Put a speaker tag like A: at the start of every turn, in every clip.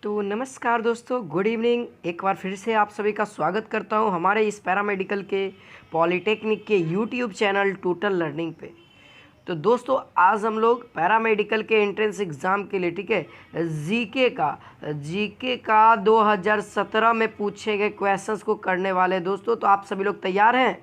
A: तो नमस्कार दोस्तों, गुड इवनिंग। एक बार फिर से आप सभी का स्वागत करता हूं हमारे इस पैरामेडिकल के पॉलिटेक्निक के यूट्यूब चैनल टोटल लर्निंग पे। तो दोस्तों, आज हम लोग पैरामेडिकल के एंट्रेंस एग्ज़ाम के लिए, ठीक है, जीके का 2017 में पूछे गए क्वेश्चंस को करने वाले हैं दोस्तों। तो आप सभी लोग तैयार हैं?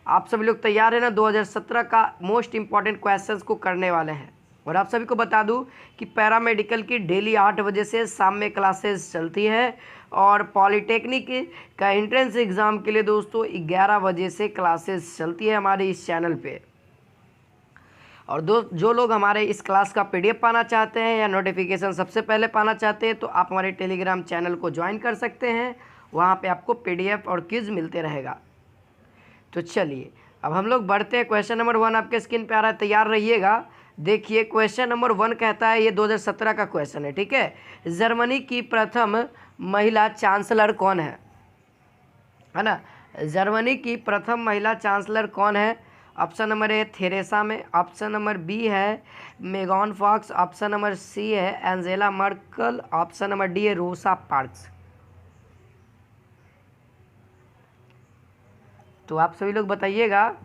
A: आप सभी लोग तैयार हैं ना? 2017 का मोस्ट इंपॉर्टेंट क्वेश्चंस को करने वाले हैं। और आप सभी को बता दूं कि पैरामेडिकल की डेली 8 बजे से शाम में क्लासेस चलती है और पॉलिटेक्निक का एंट्रेंस एग्ज़ाम के लिए दोस्तों 11 बजे से क्लासेस चलती है हमारे इस चैनल पे। और जो लोग हमारे इस क्लास का पीडीएफ पाना चाहते हैं या नोटिफिकेशन सबसे पहले पाना चाहते हैं तो आप हमारे टेलीग्राम चैनल को ज्वाइन कर सकते हैं। वहाँ पे आपको पीडीएफ और क्विज मिलते रहेगा। तो चलिए अब हम लोग बढ़ते हैं। क्वेश्चन नंबर 1 आपके स्क्रीन पे आ रहा है, तैयार रहिएगा। देखिए क्वेश्चन नंबर 1 कहता है, ये 2017 का क्वेश्चन है, ठीक है। जर्मनी की प्रथम महिला चांसलर कौन है ना? जर्मनी की प्रथम महिला चांसलर कौन है? Option number A Theresa May, option number B है Megan Fox, option number C है Angela Merkel, option number D है रोसा पार्क्स। तो आप सभी लोग बताइएगा।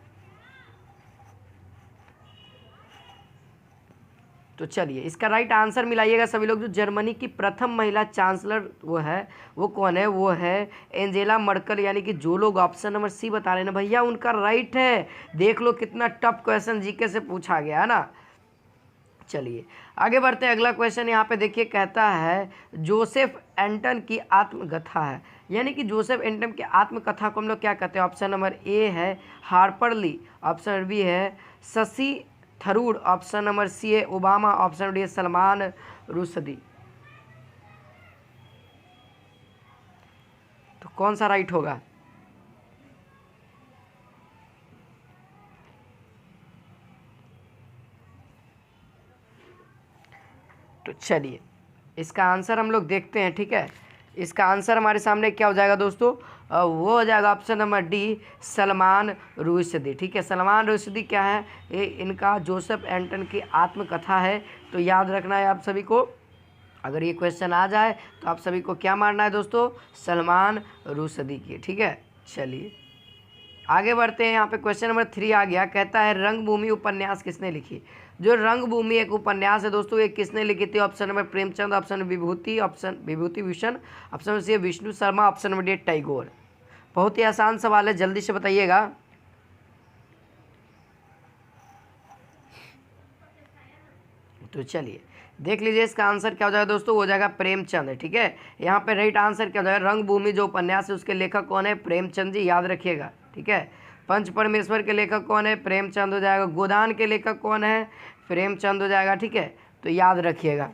A: तो चलिए इसका राइट आंसर मिलाइएगा सभी लोग। जो जर्मनी की प्रथम महिला चांसलर वो कौन है? वो है एंजेला मर्कल। यानी कि जो लोग ऑप्शन नंबर सी बता रहे हैं ना भैया, उनका राइट है। देख लो कितना टफ क्वेश्चन जीके से पूछा गया है ना। चलिए आगे बढ़ते हैं। अगला क्वेश्चन यहाँ पे देखिए, कहता है जोसेफ एंटन की आत्मकथा है। यानी कि जोसेफ एंटन की आत्मकथा को हम लोग क्या कहते हैं? ऑप्शन नंबर ए है Harper Lee, option number B है Shashi Tharoor, option number C है ओबामा, ऑप्शन नंबर डी है सलमान रुश्दी। तो कौन सा राइट होगा? तो चलिए इसका आंसर हम लोग देखते हैं, ठीक है। इसका आंसर हमारे सामने क्या हो जाएगा दोस्तों? वो हो जाएगा option number D Salman Rushdie, ठीक है। सलमान रुश्दी क्या है? ये इनका जोसेफ एंटन की आत्मकथा है। तो याद रखना है आप सभी को। अगर ये क्वेश्चन आ जाए तो आप सभी को क्या मारना है दोस्तों? सलमान रुश्दी की, ठीक है। चलिए आगे बढ़ते हैं। यहाँ पे क्वेश्चन नंबर 3 आ गया, कहता है रंगभूमि उपन्यास किसने लिखी? जो रंगभूमि एक उपन्यास है दोस्तों, ये किसने लिखी थी? Option number Premchand, option Vibhuti, option Vibhuti Bhushan, option number C Vishnu Sharma, option number D Tagore. बहुत ही आसान सवाल है, जल्दी से बताइएगा। तो चलिए देख लीजिए इसका आंसर क्या हो जाएगा दोस्तों? हो जाएगा प्रेमचंद, ठीक है। यहाँ पे राइट आंसर क्या हो जाएगा? रंगभूमि जो उपन्यास है उसके लेखक कौन है? प्रेमचंद जी, याद रखिएगा, ठीक है। पंच परमेश्वर के लेखक कौन है? प्रेमचंद हो जाएगा। गोदान के लेखक कौन है? प्रेमचंद हो जाएगा, ठीक है। तो याद रखिएगा।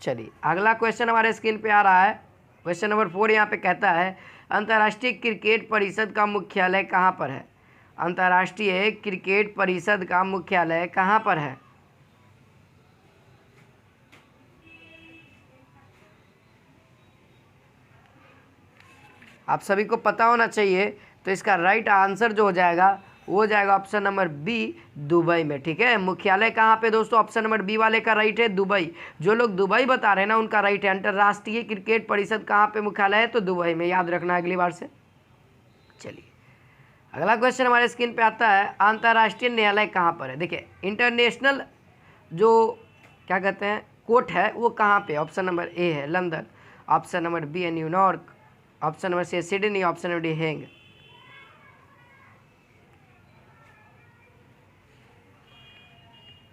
A: चलिए अगला क्वेश्चन हमारे स्क्रीन पे आ रहा है। क्वेश्चन नंबर 4 यहाँ पे कहता है अंतर्राष्ट्रीय क्रिकेट परिषद का मुख्यालय कहाँ पर है? अंतर्राष्ट्रीय क्रिकेट परिषद का मुख्यालय कहाँ पर है? आप सभी को पता होना चाहिए। तो इसका राइट आंसर जो हो जाएगा वो हो जाएगा ऑप्शन नंबर बी दुबई में, ठीक है। मुख्यालय कहाँ पे दोस्तों? ऑप्शन नंबर बी वाले का राइट है दुबई। जो लोग दुबई बता रहे हैं ना उनका राइट है। अंतर्राष्ट्रीय क्रिकेट परिषद कहाँ पे मुख्यालय है? तो दुबई में, याद रखना अगली बार से। चलिए अगला क्वेश्चन हमारे स्क्रीन पे आता है, अंतर्राष्ट्रीय न्यायालय कहाँ पर है? देखिए इंटरनेशनल जो क्या कहते हैं कोर्ट है वो कहाँ पे? ऑप्शन नंबर ए है लंदन, ऑप्शन नंबर बी है न्यूयॉर्क, ऑप्शन नंबर सी है Sydney, option number D Hague.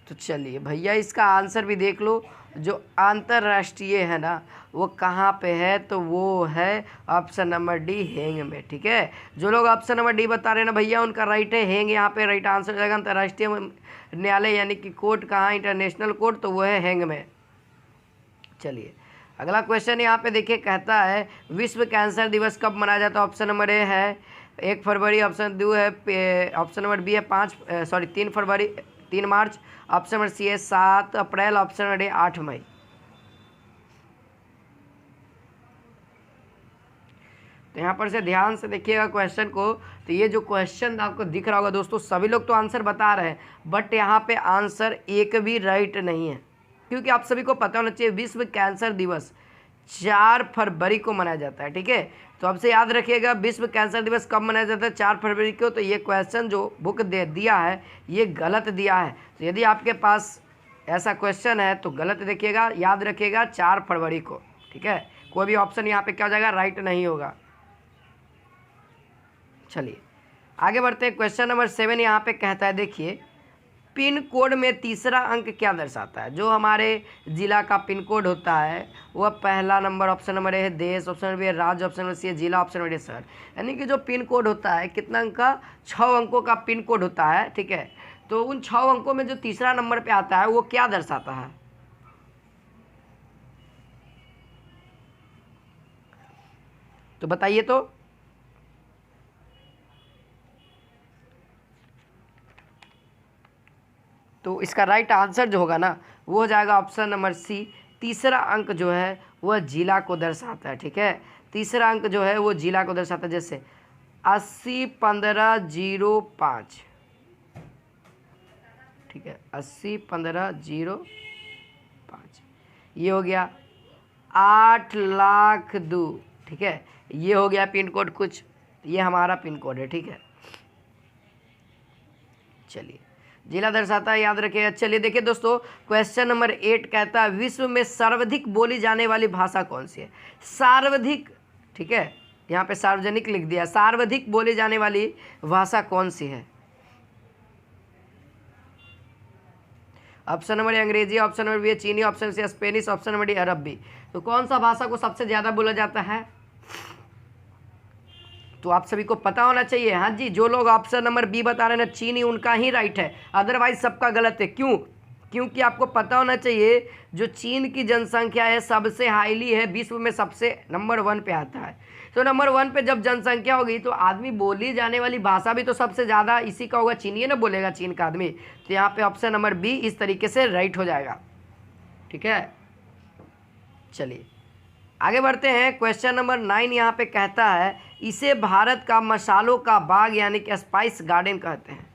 A: तो चलिए भैया इसका आंसर भी देख लो। जो अंतर्राष्ट्रीय है ना वो कहाँ पे है? तो वो है ऑप्शन नंबर डी हेग में, ठीक है। जो लोग ऑप्शन नंबर डी बता रहे हैं ना भैया उनका राइट है हेग। यहाँ पे राइट आंसर हो जाएगा अंतर्राष्ट्रीय न्यायालय यानी कि कोर्ट कहाँ? इंटरनेशनल कोर्ट, तो वो है हेग में। चलिए अगला क्वेश्चन यहाँ पे देखिए, कहता है विश्व कैंसर दिवस कब मनाया जाता है? ऑप्शन नंबर ए है 1 फरवरी, ऑप्शन 2 है ऑप्शन नंबर बी है 3 फरवरी 3 मार्च, ऑप्शन नंबर सी है 7 अप्रैल, ऑप्शन नंबर डी 8 मई। तो यहाँ पर से ध्यान से देखिएगा क्वेश्चन को। तो ये जो क्वेश्चन आपको दिख रहा होगा दोस्तों, सभी लोग तो आंसर बता रहे हैं बट यहाँ पे आंसर एक भी राइट नहीं है। क्योंकि आप सभी को पता होना चाहिए विश्व कैंसर दिवस 4 फरवरी को मनाया जाता है। ठीक है, तो आपसे याद रखिएगा विश्व कैंसर दिवस कब मनाया जाता है, 4 फरवरी को। तो ये क्वेश्चन जो बुक दे दिया है ये गलत दिया है। तो यदि आपके पास ऐसा क्वेश्चन है तो गलत देखिएगा, याद रखिएगा 4 फरवरी को। ठीक है, कोई भी ऑप्शन यहाँ पे क्या हो जाएगा, राइट नहीं होगा। चलिए आगे बढ़ते हैं। क्वेश्चन नंबर 7 यहाँ पे कहता है, देखिए पिन कोड में तीसरा अंक क्या दर्शाता है। जो हमारे जिला का पिन कोड होता है वह पहला नंबर, ऑप्शन नंबर ए है देश, ऑप्शन नंबर बी है राज्य, ऑप्शन नंबर सी है जिला, ऑप्शन नंबर डी शहर। यानी कि जो पिन कोड होता है कितना अंक का, 6 अंकों का पिन कोड होता है। ठीक है, तो उन 6 अंकों में जो तीसरा नंबर पे आता है वो क्या दर्शाता है। तो बताइए। तो इसका राइट आंसर जो होगा ना वो हो जाएगा ऑप्शन नंबर सी, तीसरा अंक जो है वह जिला को दर्शाता है। ठीक है, तीसरा अंक जो है वो जिला को दर्शाता है, जैसे 801505। ठीक है, 801505 ये हो गया। 8,02,000। ठीक है, ये हो गया पिन कोड कुछ, ये हमारा पिन कोड है। ठीक है, चलिए जिला दर्शाता है, याद रखिएगा। चलिए देखिए दोस्तों, क्वेश्चन नंबर 8 कहता है विश्व में सर्वाधिक बोली जाने वाली भाषा कौन सी है। सर्वाधिक, ठीक है, यहाँ पे सार्वजनिक लिख दिया, सर्वाधिक बोली जाने वाली भाषा कौन सी है। ऑप्शन नंबर ए अंग्रेजी, ऑप्शन नंबर बी चीनी, option C Spanish, option number D अरबी। तो कौन सा भाषा को सबसे ज़्यादा बोला जाता है, तो आप सभी को पता होना चाहिए। हाँ जी, जो लोग ऑप्शन नंबर बी बता रहे हैं ना चीनी, उनका ही राइट है, अदरवाइज सबका गलत है। क्यों? क्योंकि आपको पता होना चाहिए जो चीन की जनसंख्या है सबसे हाईली है, विश्व में सबसे नंबर 1 पे आता है। तो नंबर 1 पे जब जनसंख्या होगी तो आदमी बोली जाने वाली भाषा भी तो सबसे ज़्यादा इसी का होगा, चीनी ना बोलेगा, चीन का आदमी। तो यहाँ पे ऑप्शन नंबर बी इस तरीके से राइट हो जाएगा। ठीक है, चलिए आगे बढ़ते हैं। क्वेश्चन नंबर 9 यहाँ पे कहता है इसे भारत का मसालों का बाग यानी कि स्पाइस गार्डन कहते हैं।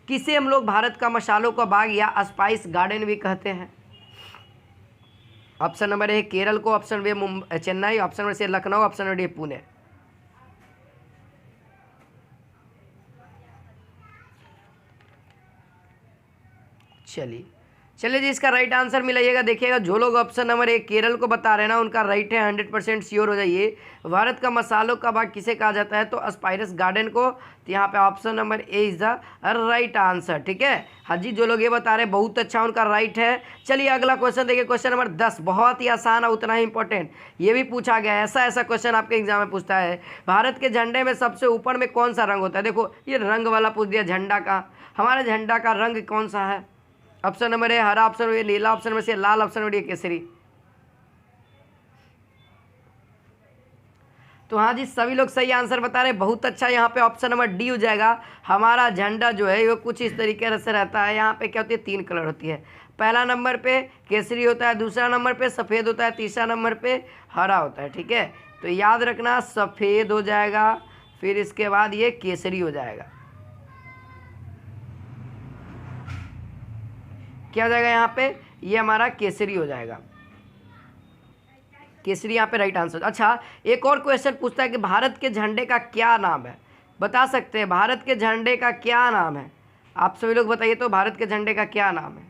A: किसे हम लोग भारत का मसालों का बाग या स्पाइस गार्डन भी कहते हैं। ऑप्शन नंबर ए केरल को, option B Chennai, option number C Lucknow, option number D Pune. चलिए जी, इसका राइट आंसर मिलाइएगा। देखिएगा जो लोग ऑप्शन नंबर 1 केरल को बता रहे हैं ना उनका राइट है, 100% श्योर हो जाइए। भारत का मसालों का बाग किसे कहा जाता है, तो स्पाइस गार्डन को। तो यहाँ पे option number A is the right answer. ठीक है, हाँ जी, जो लोग ये बता रहे हैं बहुत अच्छा, उनका राइट है। चलिए अगला क्वेश्चन देखिए, क्वेश्चन नंबर 10 बहुत ही आसान और उतना ही इंपॉर्टेंट, ये भी पूछा गया है। ऐसा क्वेश्चन आपके एग्जाम में पूछता है भारत के झंडे में सबसे ऊपर में कौन सा रंग होता है। देखो ये रंग वाला पूछ दिया, झंडा का। हमारे झंडा का रंग कौन सा है। ऑप्शन नंबर ए हरा, ऑप्शन नंबर ए नीला, ऑप्शन नंबर सी लाल, ऑप्शन नंबर डी केसरी। तो हाँ जी, सभी लोग सही आंसर बता रहे हैं, बहुत अच्छा। यहाँ पे ऑप्शन नंबर डी हो जाएगा। हमारा झंडा जो है वो कुछ इस तरीके से रहता है। यहाँ पे क्या होती है, 3 कलर होती है। पहला नंबर पे केसरी होता है, दूसरा नंबर पे सफ़ेद होता है, तीसरा नंबर पे हरा होता है। ठीक है, तो याद रखना सफ़ेद हो जाएगा, फिर इसके बाद ये केसरी हो जाएगा। क्या हो जाएगा यहाँ पे, ये हमारा केसरी हो जाएगा। केसरी यहाँ पे राइट आंसर। अच्छा, एक और क्वेश्चन पूछता है कि भारत के झंडे का क्या नाम है। बता सकते हैं भारत के झंडे का क्या नाम है। आप सभी लोग बताइए तो भारत के झंडे का क्या नाम है।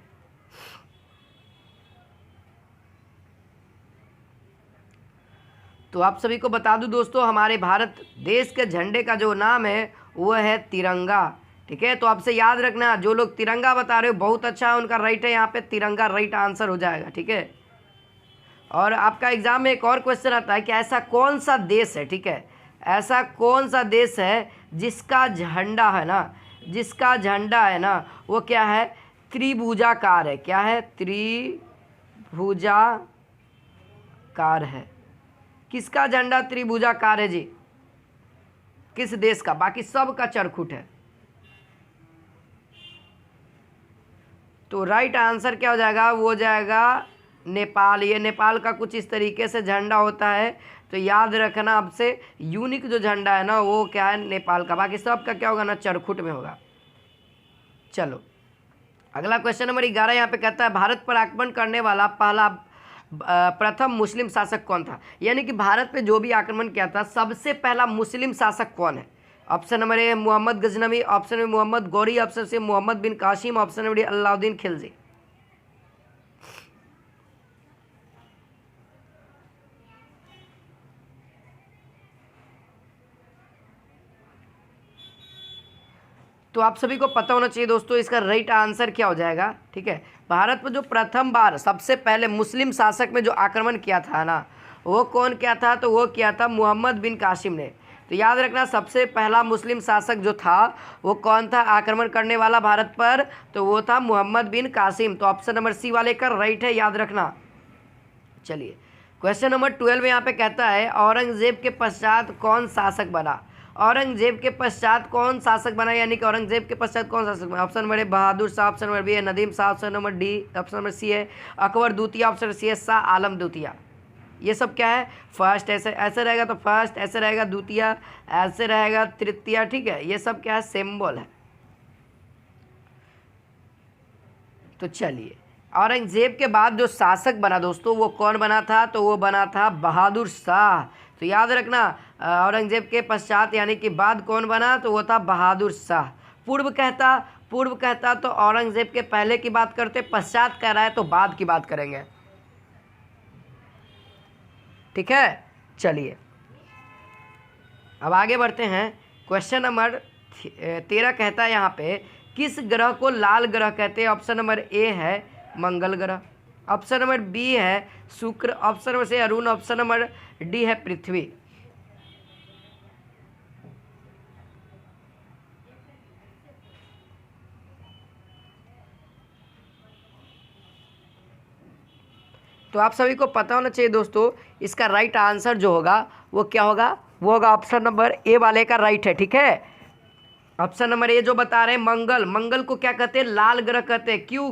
A: तो आप सभी को बता दूं दोस्तों, हमारे भारत देश के झंडे का जो नाम है वो है तिरंगा। ठीक है, तो आपसे याद रखना जो लोग तिरंगा बता रहे हो बहुत अच्छा, उनका राइट है, यहाँ पे तिरंगा राइट आंसर हो जाएगा। ठीक है, और आपका एग्जाम में एक और क्वेश्चन आता है कि ऐसा कौन सा देश है, ठीक है, ऐसा कौन सा देश है जिसका झंडा है ना, जिसका झंडा है ना वो क्या है, त्रिभुजाकार है। क्या है, त्रिभुजाकार है। किसका झंडा त्रिभुजाकार है जी, किस देश का, बाकी सब का चरखुट है। तो राइट आंसर क्या हो जाएगा, वो हो जाएगा नेपाल। ये नेपाल का कुछ इस तरीके से झंडा होता है। तो याद रखना आपसे, यूनिक जो झंडा है ना वो क्या है, नेपाल का, बाकी सब का क्या होगा ना चरखुट में होगा। चलो अगला क्वेश्चन नंबर 11 यहाँ पे कहता है भारत पर आक्रमण करने वाला पहला प्रथम मुस्लिम शासक कौन था। यानी कि भारत पे जो भी आक्रमण किया था सबसे पहला मुस्लिम शासक कौन है। Option number A Mohammad Ghaznavi, option number Mohammad Ghori, option C Mohammad bin Qasim, option number D Alauddin Khilji. तो आप सभी को पता होना चाहिए दोस्तों इसका राइट आंसर क्या हो जाएगा। ठीक है, भारत पर जो प्रथम बार सबसे पहले मुस्लिम शासक में जो आक्रमण किया था ना, वो कौन किया था, तो वो किया था मोहम्मद बिन कासिम ने। तो याद रखना सबसे पहला मुस्लिम शासक जो था वो कौन था आक्रमण करने वाला भारत पर, तो वो था मोहम्मद बिन कासिम। तो ऑप्शन नंबर सी वाले का राइट है, याद रखना। चलिए क्वेश्चन नंबर 12 यहाँ पे कहता है औरंगजेब के पश्चात कौन शासक बना। औरंगजेब के पश्चात कौन शासक बना, यानी कि औरंगजेब के पश्चात कौन शासक बना। Option number A Bahadur Shah, option number B है Nadeem Shah, option number D, option number C है अकबर द्वितीय, ऑप्शन सी है शाह आलम द्वितीय। ये सब क्या है, फर्स्ट ऐसे ऐसे रहेगा तो फर्स्ट, ऐसे रहेगा द्वितीय, ऐसे रहेगा तृतीय। ठीक है, ये सब क्या है, सिंबल है। तो चलिए औरंगजेब के बाद जो शासक बना दोस्तों वो कौन बना था, तो वो बना था बहादुर शाह। तो याद रखना औरंगजेब के पश्चात यानी कि बाद कौन बना, तो वो था बहादुर शाह। पूर्व कहता तो औरंगजेब के पहले की बात करते, पश्चात कह रहा है तो बाद की बात करेंगे। ठीक है, चलिए अब आगे बढ़ते हैं। क्वेश्चन नंबर 13 कहता है यहाँ पे किस ग्रह को लाल ग्रह कहते हैं। ऑप्शन नंबर ए है मंगल ग्रह, ऑप्शन नंबर बी है Shukra, option number C Arun, option number D है पृथ्वी। तो आप सभी को पता होना चाहिए दोस्तों इसका राइट आंसर जो होगा वो क्या होगा, वो होगा ऑप्शन नंबर ए वाले का राइट है। ठीक है, ऑप्शन नंबर ए जो बता रहे हैं मंगल को क्या कहते हैं, लाल ग्रह कहते हैं। क्यों,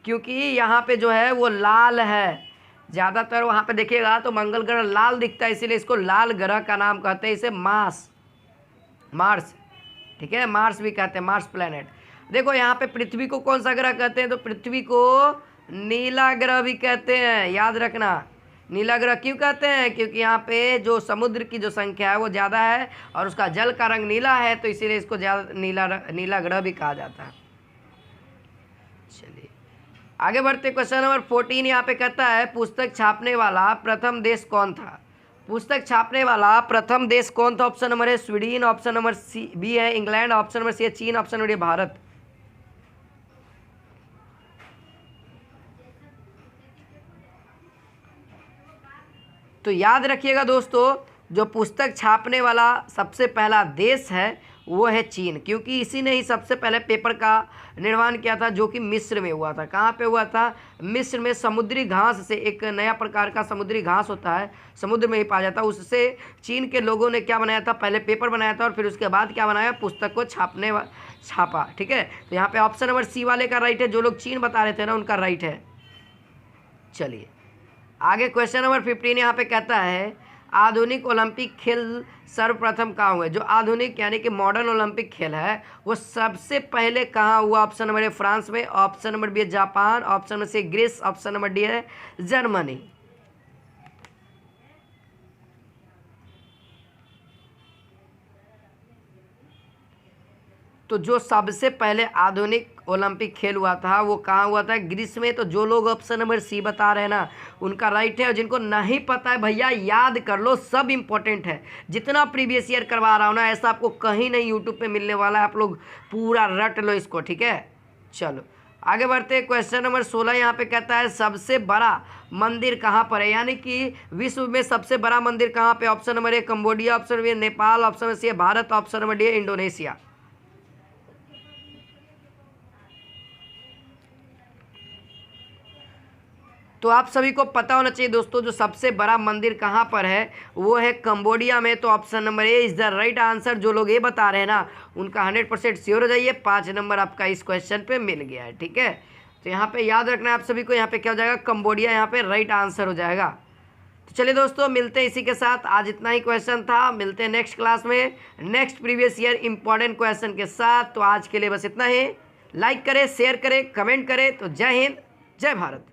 A: क्योंकि यहाँ पे जो है वो लाल है, ज़्यादातर वहाँ पे देखिएगा तो मंगल ग्रह लाल दिखता है, इसीलिए इसको लाल ग्रह का नाम कहते हैं। इसे मार्स, ठीक है, मार्स भी कहते हैं, मार्स प्लैनेट। देखो यहाँ पे पृथ्वी को कौन सा ग्रह कहते हैं, तो पृथ्वी को नीला ग्रह भी कहते हैं। याद रखना नीला ग्रह क्यों कहते हैं, क्योंकि यहाँ पे जो समुद्र की जो संख्या है वो ज़्यादा है और उसका जल का रंग नीला है, तो इसीलिए इसको ज़्यादा नीला ग्रह भी कहा जाता है। चलिए आगे बढ़ते, क्वेश्चन नंबर 14 यहाँ पे कहता है पुस्तक छापने वाला प्रथम देश कौन था। पुस्तक छापने वाला प्रथम देश कौन था। ऑप्शन नंबर है Sweden, option number C B है इंग्लैंड, ऑप्शन नंबर सी है चीन, ऑप्शन नंबर डी भारत। तो याद रखिएगा दोस्तों जो पुस्तक छापने वाला सबसे पहला देश है वो है चीन, क्योंकि इसी ने ही सबसे पहले पेपर का निर्माण किया था, जो कि मिस्र में हुआ था। कहाँ पे हुआ था, मिस्र में। समुद्री घास से, एक नया प्रकार का समुद्री घास होता है, समुद्र में ही पाया जाता है, उससे चीन के लोगों ने क्या बनाया था, पहले पेपर बनाया था और फिर उसके बाद क्या बनाया, पुस्तक को छापा। ठीक है, तो यहाँ पे ऑप्शन नंबर सी वाले का राइट है, जो लोग चीन बता रहे थे ना उनका राइट है। चलिए आगे क्वेश्चन नंबर 15 यहाँ पे कहता है आधुनिक ओलंपिक खेल सर्वप्रथम कहाँ हुए। जो आधुनिक यानी कि मॉडर्न ओलंपिक खेल है वो सबसे पहले कहाँ हुआ। ऑप्शन नंबर ए फ्रांस में, option number B Japan, option number C Greece, option number D है जर्मनी। तो जो सबसे पहले आधुनिक ओलंपिक खेल हुआ था वो कहाँ हुआ था, ग्रीस में। तो जो लोग ऑप्शन नंबर सी बता रहे हैं ना उनका राइट है, और जिनको नहीं पता है भैया याद कर लो, सब इंपॉर्टेंट है। जितना प्रीवियस ईयर करवा रहा हूँ ना ऐसा आपको कहीं नहीं यूट्यूब पे मिलने वाला है, आप लोग पूरा रट लो इसको। ठीक है, चलो आगे बढ़ते हैं। क्वेश्चन नंबर 16 यहाँ पे कहता है सबसे बड़ा मंदिर कहाँ पर है, यानी कि विश्व में सबसे बड़ा मंदिर कहाँ पे। Option number A Cambodia, option number Nepal, option number C Bharat, option number D Indonesia. तो आप सभी को पता होना चाहिए दोस्तों जो सबसे बड़ा मंदिर कहाँ पर है वो है कंबोडिया में। तो option number A is the right answer. जो लोग ये बता रहे हैं ना उनका 100% श्योर हो जाइए, 5 नंबर आपका इस क्वेश्चन पे मिल गया है। ठीक है, तो यहाँ पे याद रखना है आप सभी को, यहाँ पे क्या हो जाएगा, कंबोडिया यहाँ पे राइट आंसर हो जाएगा। तो चलिए दोस्तों मिलते हैं इसी के साथ, आज इतना ही क्वेश्चन था। मिलते हैं नेक्स्ट क्लास में next previous year important question के साथ। तो आज के लिए बस इतना ही, लाइक करें, शेयर करें, कमेंट करें। तो जय हिंद, जय भारत।